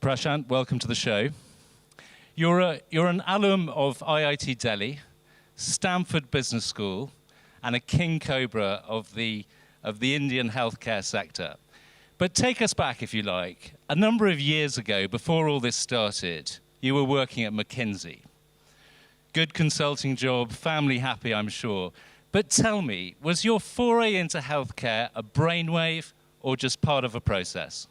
Prashant, welcome to the show. You're an alum of IIT Delhi, Stanford Business School, and a king cobra of the Indian healthcare sector. But take us back, if you like. A number of years ago, before all this started, you were working at McKinsey. Good consulting job, family happy, I'm sure. But tell me, was your foray into healthcare a brainwave or just part of a process?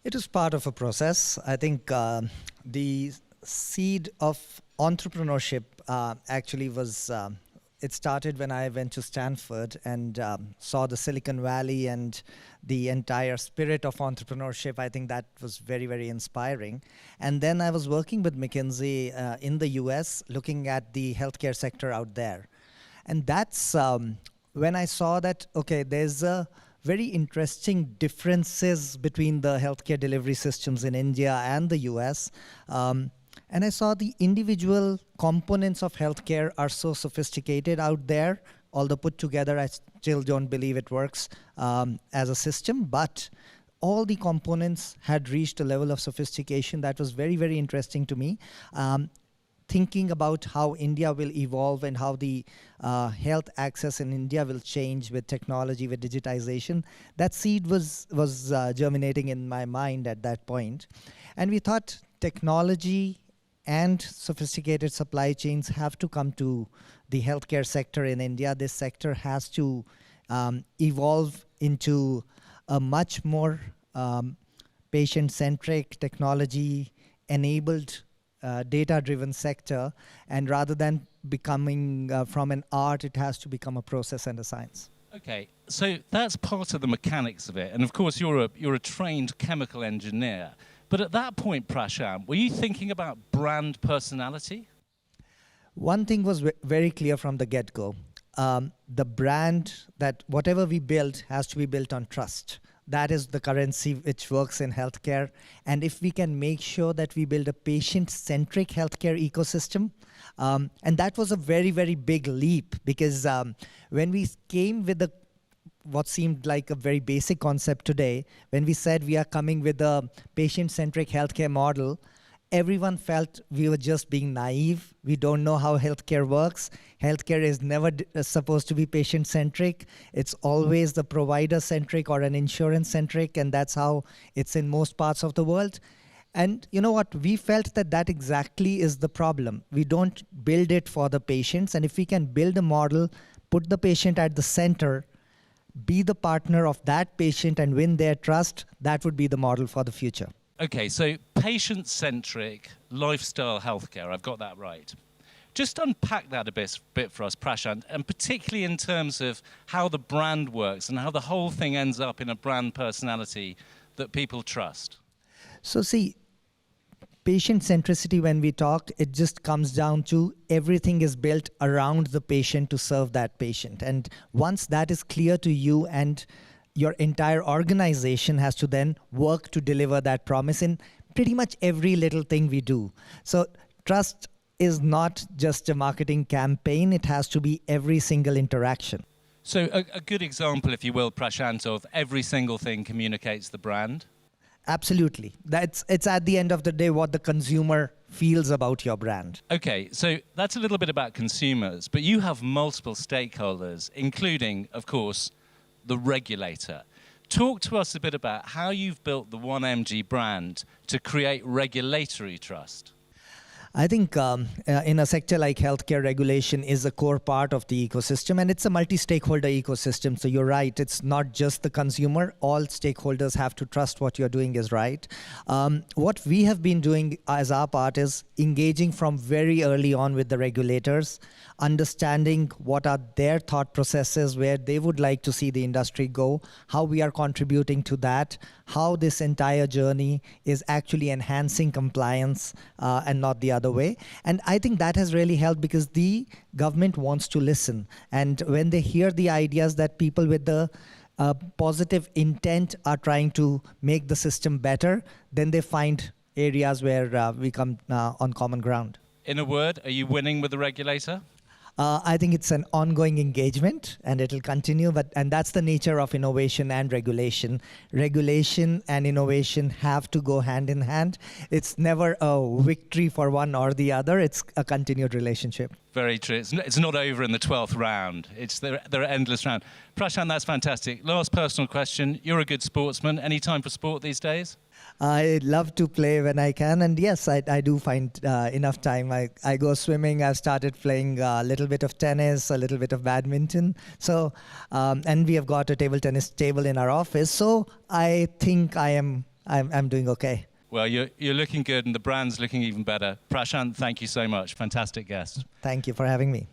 It was part of a process. I think the seed of entrepreneurship actually was, it started when I went to Stanford and saw the Silicon Valley and the entire spirit of entrepreneurship. I think that was very, very inspiring. And then I was working with McKinsey in the US, looking at the healthcare sector out there. And that's when I saw that, okay, there's a very interesting differences between the healthcare delivery systems in India and the US. And I saw the individual components of healthcare are so sophisticated out there. Although put together, I still don't believe it works as a system. But all the components had reached a level of sophistication that was very, very interesting to me. Thinking about how India will evolve and how the health access in India will change with technology, with digitization, that seed was germinating in my mind at that point. And we thought technology and sophisticated supply chains have to come to the healthcare sector in India. This sector has to evolve into a much more patient-centric, technology-enabled, data-driven sector. And rather than becoming from an art, it has to become a process and a science. Okay, so that's part of the mechanics of it. And of course, you're a trained chemical engineer. But at that point, Prashant, were you thinking about brand personality? One thing was very clear from the get-go. The brand, that whatever we build has to be built on trust. That is the currency which works in healthcare. And if we can make sure that we build a patient-centric healthcare ecosystem, and that was a very, very big leap, because when we came with what seemed like a very basic concept today, when we said we are coming with a patient-centric healthcare model, everyone felt we were just being naive. We don't know how healthcare works. Healthcare is never supposed to be patient-centric. It's always the provider-centric or an insurance-centric, and that's how it's in most parts of the world. And you know what? We felt that that exactly is the problem. We don't build it for the patients, and if we can build a model, put the patient at the center, be the partner of that patient and win their trust, that would be the model for the future. Okay, so patient-centric lifestyle healthcare, I've got that right. Just unpack that a bit for us, Prashant, and particularly in terms of how the brand works and how the whole thing ends up in a brand personality that people trust. So see, patient centricity, when we talk, it just comes down to everything is built around the patient to serve that patient. And once that is clear to you, and your entire organization has to then work to deliver that promise in pretty much every little thing we do. So trust is not just a marketing campaign, it has to be every single interaction. So a good example, if you will, Prashant, of every single thing communicates the brand? Absolutely. It's at the end of the day what the consumer feels about your brand. Okay, so that's a little bit about consumers, but you have multiple stakeholders, including, of course, the regulator. Talk to us a bit about how you've built the WION DMAasia brand to create regulatory trust. I think in a sector like healthcare, regulation is a core part of the ecosystem, and it's a multi-stakeholder ecosystem. So you're right, it's not just the consumer. All stakeholders have to trust what you're doing is right. What we have been doing as our part is engaging from very early on with the regulators, understanding what are their thought processes, where they would like to see the industry go, how we are contributing to that, how this entire journey is actually enhancing compliance and not the other way. And I think that has really helped, because the government wants to listen. And when they hear the ideas that people with the positive intent are trying to make the system better, then they find areas where we come on common ground. In a word, are you winning with the regulator? I think it's an ongoing engagement, and it'll continue. And that's the nature of innovation and regulation. Regulation and innovation have to go hand in hand. It's never a victory for one or the other. It's a continued relationship. Very true. It's not over in the 12th round. There are endless rounds. Prashant, that's fantastic. Last personal question. You're a good sportsman. Any time for sport these days? I love to play when I can, and yes, I do find enough time. I go swimming. I've started playing a little bit of tennis, a little bit of badminton. So, and we have got a table tennis table in our office. So I think I'm doing okay. Well, you're looking good, and the brand's looking even better. Prashant, thank you so much. Fantastic guest. Thank you for having me.